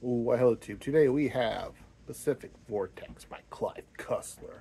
Well, hello, Tube. Today we have Pacific Vortex by Clive Cussler.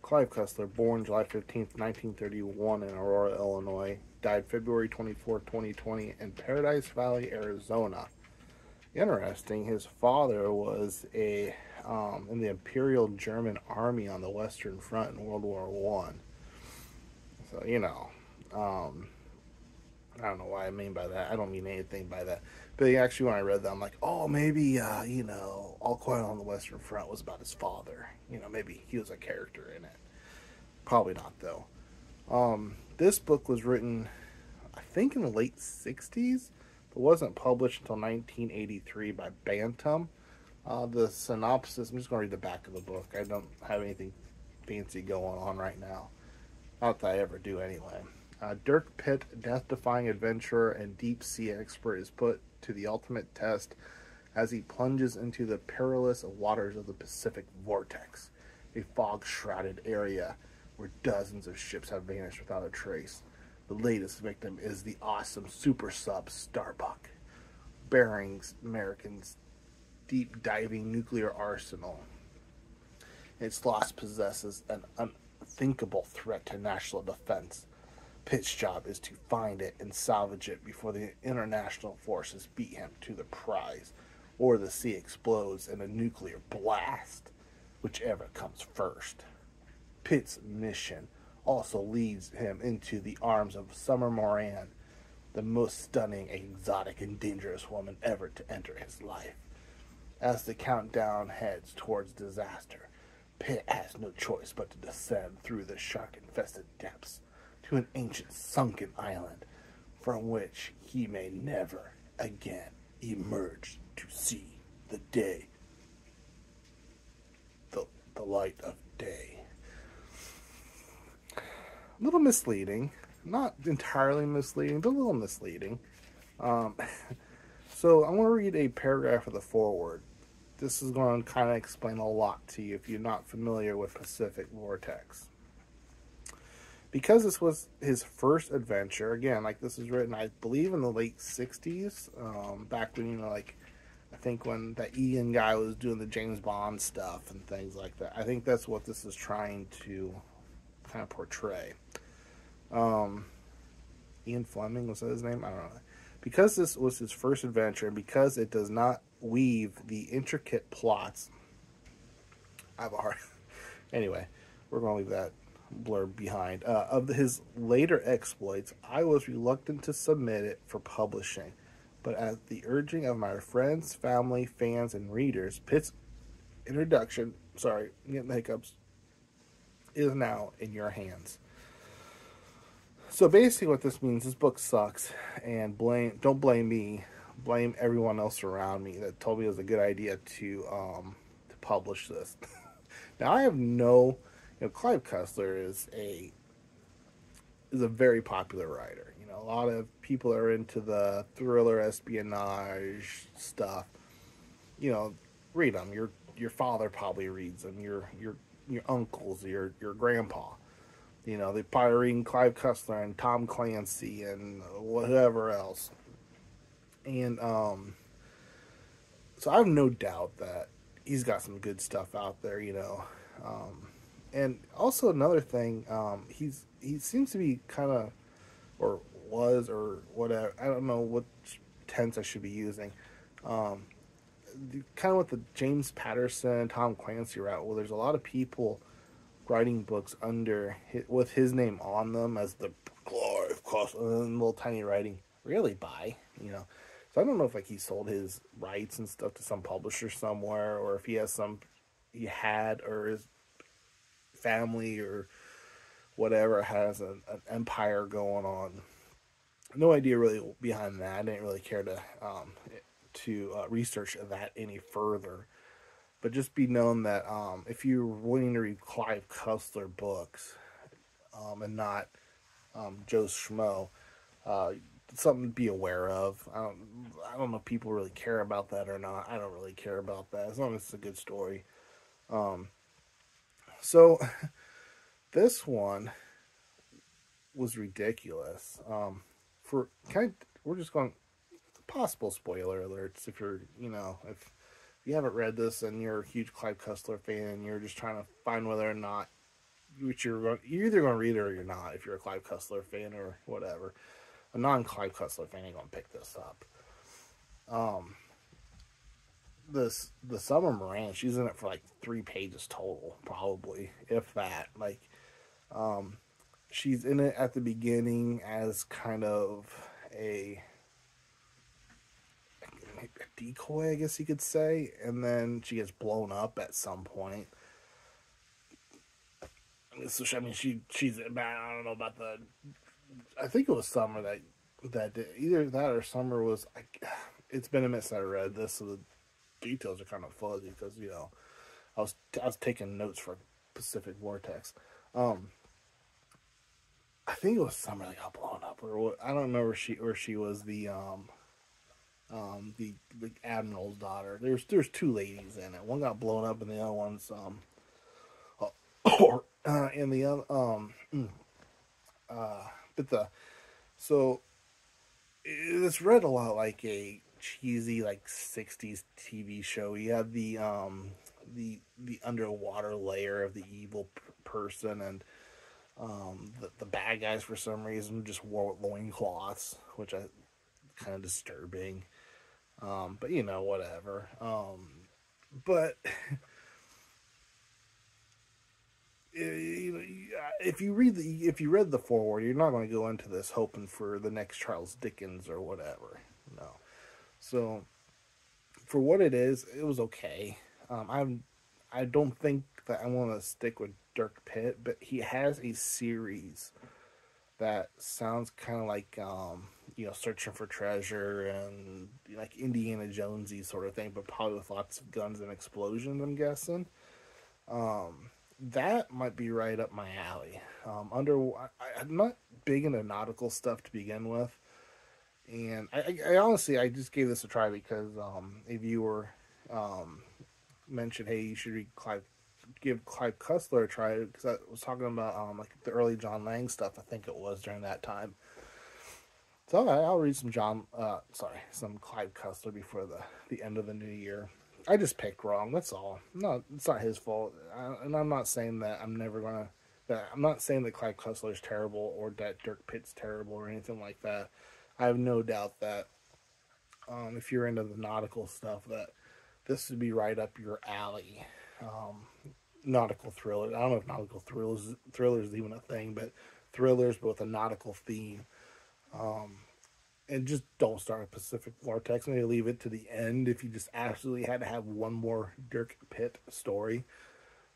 Clive Cussler, born July 15th, 1931 in Aurora, Illinois, died February 24th, 2020 in Paradise Valley, Arizona. Interesting, his father was in the Imperial German Army on the Western Front in World War One. So, um, I don't know what I mean by that. I don't mean anything by that. But actually, when I read that, I'm like, oh, maybe, All Quiet on the Western Front was about his father. Maybe he was a character in it. Probably not, though. This book was written, I think, in the late 60s, but wasn't published until 1983 by Bantam. The synopsis, I'm just going to read the back of the book. I don't have anything fancy going on right now. Not that I ever do, anyway. Dirk Pitt, death-defying adventurer and deep-sea expert, is put to the ultimate test as he plunges into the perilous waters of the Pacific Vortex, a fog-shrouded area where dozens of ships have vanished without a trace. The latest victim is the awesome super sub Starbuck, bearing American's deep-diving nuclear arsenal. Its loss possesses an unthinkable threat to national defense. Pitt's job is to find it and salvage it before the international forces beat him to the prize, or the sea explodes in a nuclear blast, whichever comes first. Pitt's mission also leads him into the arms of Summer Moran, the most stunning, exotic, and dangerous woman ever to enter his life. As the countdown heads towards disaster, Pitt has no choice but to descend through the shark-infested depths to an ancient sunken island from which he may never again emerge to see the day, the light of day. A little misleading, not entirely misleading, but a little misleading. Um, so I'm going to read a paragraph of the foreword. This is going to kind of explain a lot to you if you're not familiar with Pacific Vortex. Because this was his first adventure, again, like this was written, I believe, in the late 60s, back when, I think when that Ian guy was doing the James Bond stuff and things like that. I think that's what this is trying to kind of portray. Ian Fleming, was that his name? I don't know. Because this was his first adventure, and because it does not weave the intricate plots, I have a hard... Anyway, we're going to leave that blurb behind. Of his later exploits, I was reluctant to submit it for publishing, but at the urging of my friends, family, fans, and readers, Pitt's introduction, sorry, I'm getting the hiccups, is now in your hands. So basically what this means, this book sucks, and don't blame me, blame everyone else around me that told me it was a good idea to publish this. Now I have no... Clive Cussler is a very popular writer. A lot of people are into the thriller, espionage stuff. Read them. Your father probably reads them. Your uncles, your grandpa. They probably reading Clive Cussler and Tom Clancy and whatever else. And so I have no doubt that he's got some good stuff out there. And also another thing, he seems to be kind of, or was, or whatever, I don't know what tense I should be using, kind of with the James Patterson, Tom Clancy route, where there's a lot of people writing books with his name on them as the Clive Cussler, and little tiny writing, really by, So I don't know if he sold his rights and stuff to some publisher somewhere, or if he had, or his family or whatever has an empire going on. No idea really behind that. I didn't really care to research that any further. But just be known that if you're willing to read Clive Cussler books and not Joe Schmo, something to be aware of. I don't know if people really care about that or not. I don't really care about that as long as it's a good story. So this one was ridiculous. We're just going possible spoiler alerts if you're, if you haven't read this and you're a huge Clive Cussler fan and you're just trying to find whether or not you're either going to read it or you're not. If you're a Clive Cussler fan or whatever, a non-Clive Cussler fan ain't going to pick this up. Um, the Summer Moran, she's in it for like 3 pages total, probably, if that. Like, um, she's in it at the beginning as kind of a, a decoy, I guess you could say, and then she gets blown up at some point. I mean, she's. I don't know about the. I think it was Summer that did, either that or Summer was. It's been a minute since I read this, so the details are kind of fuzzy because I was taking notes for Pacific Vortex. I think it was Summer that got blown up, or what? I don't remember she was the admiral's daughter. There's two ladies in it. One got blown up, and the other one's and the other but the so it's read a lot like a cheesy like 60s TV show. You have the underwater layer of the evil person, and the bad guys for some reason just wore loincloths, which I kind of disturbing. But whatever. But if you read the foreword, you're not going to go into this hoping for the next Charles Dickens or whatever. No. So for what it is, it was okay. I don't think that I want to stick with Dirk Pitt, but he has a series that sounds kind of like searching for treasure and like Indiana Jonesy sort of thing, but probably with lots of guns and explosions, I'm guessing. That might be right up my alley. I'm not big into nautical stuff to begin with, and I honestly I just gave this a try because a viewer mentioned, hey, you should give Clive Cussler a try, because I was talking about like the early John Lang stuff. I think it was during that time. So I'll read some some Clive Cussler before the end of the new year. I just picked wrong. That's all. No, it's not his fault. And I'm not saying that I'm not saying that Clive Cussler is terrible or that Dirk Pitt's terrible or anything like that. I have no doubt that if you're into the nautical stuff, that this would be right up your alley. Nautical thrillers. I don't know if nautical thrillers is even a thing, but thrillers but with a nautical theme. And just don't start with Pacific Vortex. Maybe leave it to the end if you just absolutely had to have one more Dirk Pitt story.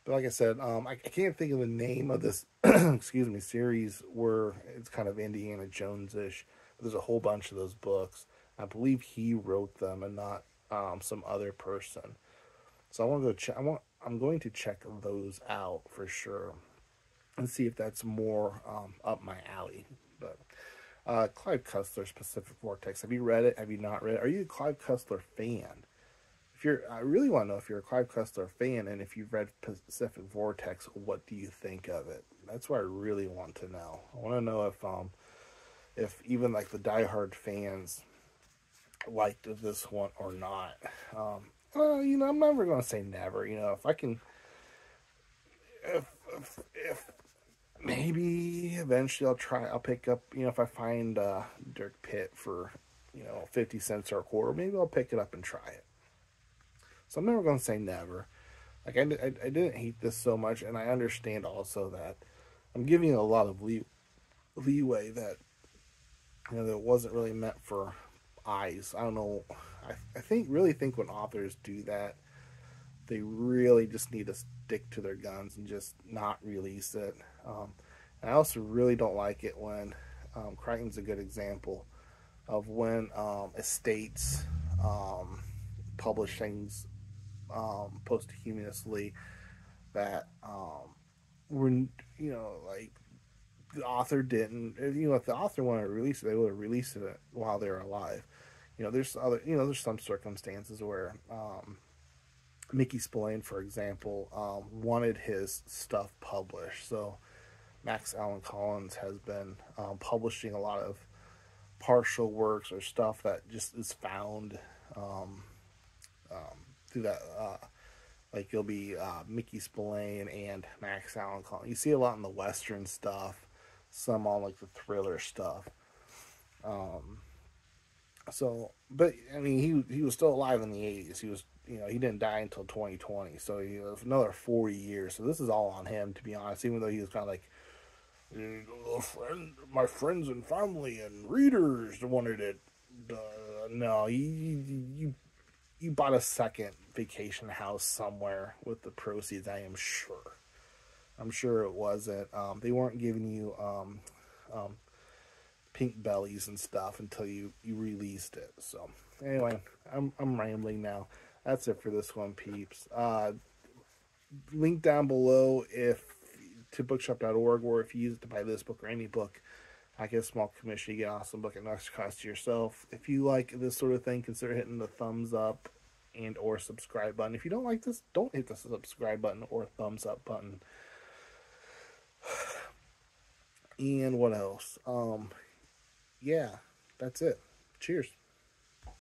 But like I said, I can't think of the name of this excuse me, series where it's kind of Indiana Jones-ish. There's a whole bunch of those books. I believe he wrote them and not some other person. So I want to go check. I'm going to check those out for sure and see if that's more up my alley. But Clive Cussler's Pacific Vortex. Have you read it? Have you not read it? Are you a Clive Cussler fan? I really want to know if you're a Clive Cussler fan, and if you've read Pacific Vortex, what do you think of it? That's what I really want to know. I want to know if even like the diehard fans liked this one or not. Well, I'm never going to say never. If I can, if maybe eventually I'll pick up, if I find Dirk Pitt for, 50 cents or a quarter, maybe I'll pick it up and try it. So I'm never going to say never. Like, I didn't hate this so much, and I understand also that I'm giving it a lot of leeway that, that it wasn't really meant for eyes. I don't know. I really think when authors do that, they really just need to stick to their guns and just not release it. And I also really don't like it when Crichton's a good example of when estates publish things posthumously that were, like the author didn't. If the author wanted to release it, they would have released it while they were alive. There's some circumstances where Mickey Spillane, for example, wanted his stuff published. So Max Allan Collins has been publishing a lot of partial works or stuff that just is found through that. Like you'll be Mickey Spillane and Max Allen calling. You see a lot in the Western stuff, some on like the thriller stuff. Um, so, but I mean, he was still alive in the '80s. He was, you know, he didn't die until 2020. So he was another 40 years. So this is all on him, to be honest. Even though he was kind of like, my friends and family and readers wanted it. No, you bought a second vacation house somewhere with the proceeds. I am sure. I'm sure it wasn't. They weren't giving you um, pink bellies and stuff until you released it. So anyway, I'm rambling now. That's it for this one, peeps. Link down below if to bookshop.org, or if you use it to buy this book or any book, I get a small commission. You get an awesome book at no extra cost to yourself. If you like this sort of thing, consider hitting the thumbs up and or subscribe button. If you don't like this, don't hit the subscribe button or thumbs up button. And what else? Yeah, that's it. Cheers.